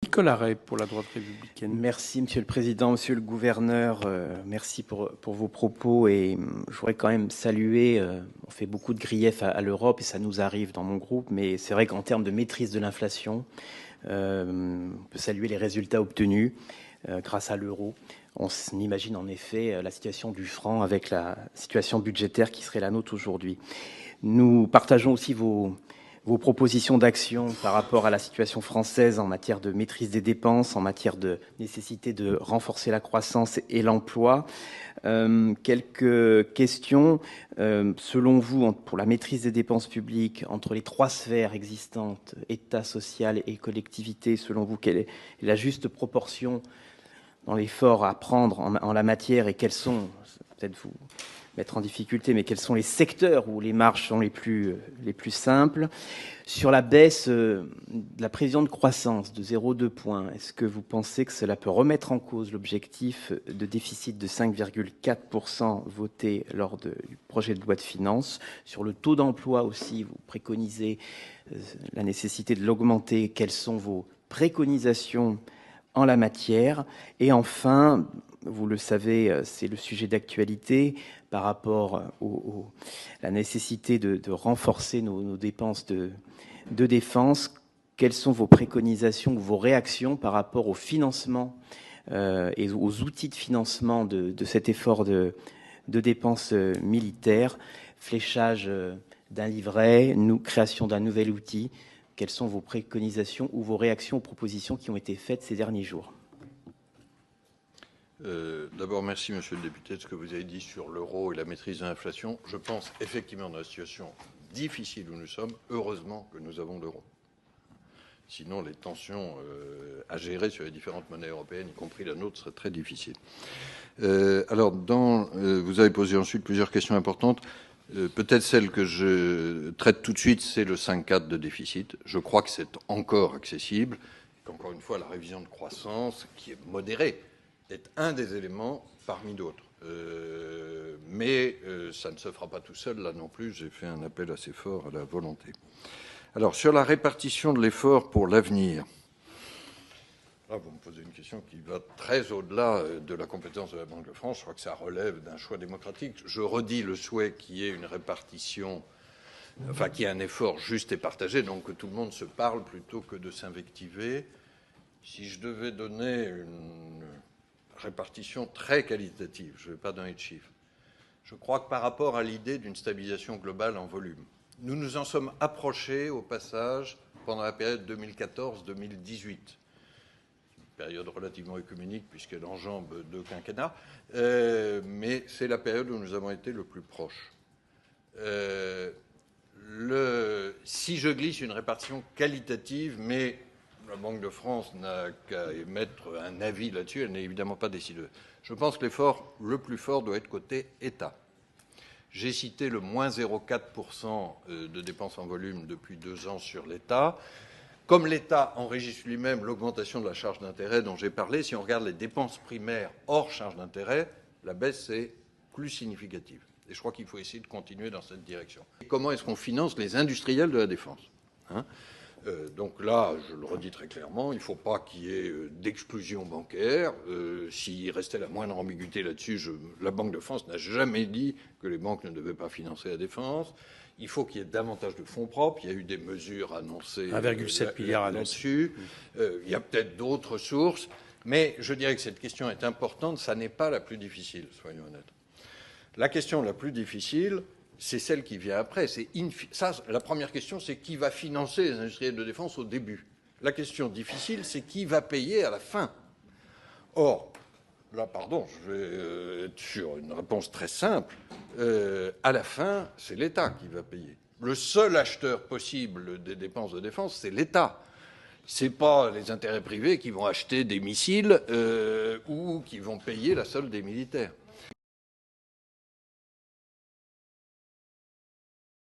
Nicolas Ray pour la droite républicaine. Merci, Monsieur le Président, Monsieur le Gouverneur. Merci pour vos propos. Et je voudrais quand même saluer, on fait beaucoup de griefs à l'Europe et ça nous arrive dans mon groupe, mais c'est vrai qu'en termes de maîtrise de l'inflation, on peut saluer les résultats obtenus grâce à l'euro. On imagine en effet la situation du franc avec la situation budgétaire qui serait la nôtre aujourd'hui. Nous partageons aussi vos propositions d'action par rapport à la situation française en matière de maîtrise des dépenses, en matière de nécessité de renforcer la croissance et l'emploi. Quelques questions. Selon vous, pour la maîtrise des dépenses publiques, entre les trois sphères existantes, État, social et collectivité, selon vous, quelle est la juste proportion dans l'effort à prendre en la matière et quels sont, peut-être vous mettre en difficulté, mais quels sont les secteurs où les marges sont les plus simples? Sur la baisse de la prévision de croissance de 0,2 points, est-ce que vous pensez que cela peut remettre en cause l'objectif de déficit de 5,4% voté lors du projet de loi de finances? Sur le taux d'emploi aussi, vous préconisez la nécessité de l'augmenter. Quelles sont vos préconisations en la matière? Et enfin, vous le savez, c'est le sujet d'actualité par rapport à la nécessité de renforcer nos dépenses de défense. Quelles sont vos préconisations, vos réactions par rapport au financement et aux outils de financement de cet effort de dépenses militaires, fléchage d'un livret, création d'un nouvel outil? Quelles sont vos préconisations ou vos réactions aux propositions qui ont été faites ces derniers jours? D'abord, merci, monsieur le député, de ce que vous avez dit sur l'euro et la maîtrise de l'inflation. Je pense effectivement, dans la situation difficile où nous sommes, heureusement que nous avons l'euro. Sinon, les tensions à gérer sur les différentes monnaies européennes, y compris la nôtre, seraient très difficiles. Alors, vous avez posé ensuite plusieurs questions importantes. Peut-être celle que je traite tout de suite, c'est le 5,4 de déficit. Je crois que c'est encore accessible. Qu'encore une fois, la révision de croissance, qui est modérée, est un des éléments parmi d'autres. Mais ça ne se fera pas tout seul, là non plus. J'ai fait un appel assez fort à la volonté. Alors, sur la répartition de l'effort pour l'avenir, là, vous me posez une question qui va très au-delà de la compétence de la Banque de France. Je crois que ça relève d'un choix démocratique. Je redis le souhait qu'il y ait une répartition, enfin, qu'il y ait un effort juste et partagé, donc que tout le monde se parle plutôt que de s'invectiver. Si je devais donner une répartition très qualitative, je ne vais pas donner de chiffres, je crois que par rapport à l'idée d'une stabilisation globale en volume, nous nous en sommes approchés au passage pendant la période 2014-2018, période relativement œcuménique puisqu'elle enjambe 2 quinquennats, mais c'est la période où nous avons été le plus proches. Si je glisse une répartition qualitative, mais la Banque de France n'a qu'à émettre un avis là-dessus, elle n'est évidemment pas décideuse. Je pense que l'effort le plus fort doit être côté État. J'ai cité le moins 0,4% de dépenses en volume depuis 2 ans sur l'État. Comme l'État enregistre lui-même l'augmentation de la charge d'intérêt dont j'ai parlé, si on regarde les dépenses primaires hors charge d'intérêt, la baisse est plus significative. Et je crois qu'il faut essayer de continuer dans cette direction. Et comment est-ce qu'on finance les industriels de la défense, donc là, je le redis très clairement, il ne faut pas qu'il y ait d'exclusion bancaire. S'il restait la moindre ambiguïté là-dessus, la Banque de France n'a jamais dit que les banques ne devaient pas financer la défense. Il faut qu'il y ait davantage de fonds propres. Il y a eu des mesures annoncées 1,7 milliard là-dessus. Il y a peut-être d'autres sources. Mais je dirais que cette question est importante. Ça n'est pas la plus difficile, soyons honnêtes. La question la plus difficile, c'est celle qui vient après. La première question, c'est qui va financer les industriels de défense au début. La question difficile, c'est qui va payer à la fin. Or, là, pardon, je vais être sur une réponse très simple. À la fin, c'est l'État qui va payer. Le seul acheteur possible des dépenses de défense, c'est l'État. Ce n'est pas les intérêts privés qui vont acheter des missiles ou qui vont payer la solde des militaires.